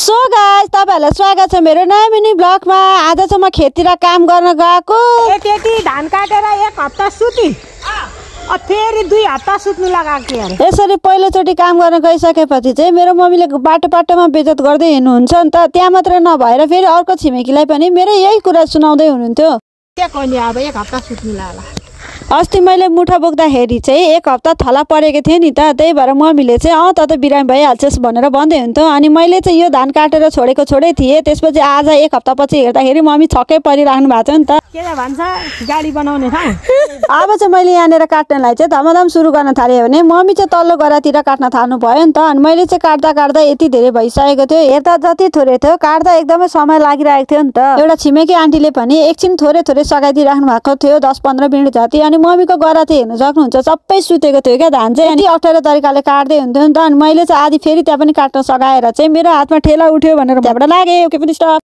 So guys तपाईहरुलाई स्वागत छ मेरो नयाँ मिनी ब्लगमा। आज चाहिँ म खेततिर काम गर्न गएको। त्यति धान काटेर एक हप्ता सुति फेरि 2 हप्ता सुत्नु लगाएको थिएँ। यसरी पहिलोचोटि काम गर्न गइसकेपछि चाहिँ मेरो मम्मीले बाटोमा बेइज्जत गर्दै हिँड्नुहुन्छ नि त। त्यहाँ मात्र नभएर फेरि अर्को छिमेकीलाई पनि मेरो यही कुरा सुनाउँदै हुनुहुन्थ्यो। के कहिले अब एक हप्ता सुत्नु लाग्ला। अस्ति मैले मुठा बोक्दाखेरि चाहिँ एक हप्ता थला परेको थियो नि त। त्यही भएर मम्मीले चाहिँ त बिरामी भइहाल्छस् भनेर भन्दै हुन्थ्यो। अनि मैले चाहिँ यो धान काटेर छोडै थिएँ। त्यसपछि आज एक हप्तापछि हेर्दाखेरि मम्मी छक्कै परिराख्नु भएको छ नि त। के भन्छ गाडी बनाउने ठाउँ। अब चाहिँ मैले यहाँनिर काट्नलाई चाहिँ धमाधम सुरु गर्न थालेँ भने मम्मी चाहिँ तल्लो गरातिर काट्न थाल्नु भयो नि त। अनि मैले चाहिँ काट्दा यति धेरै भइसकेको थियो। हेर्दा जति थोरै थियो काट्दा एकदमै समय लागिरहेको थियो नि त। एउटा छिमेकी आन्टीले पनि एकछिन थोरै सगाइदिइराख्नु भएको थियो 10-15 मिनट जति। अनि मम्मीको गरा चाहिँ हेर्नु सक्नुहुन्छ सबै सुतेको थियो क्या धान चाहिँ। अनि अप्ठ्यारो तरिकाले काट्दै हुन्थ्यो नि त। अनि मैले चाहिँ आधी फेरि त्यहाँ पनि काट्न सघाएर चाहिँ मेरो हातमा ठेला उठ्यो भनेर त्यहाँबाट लाग्यो के पनि स्टप।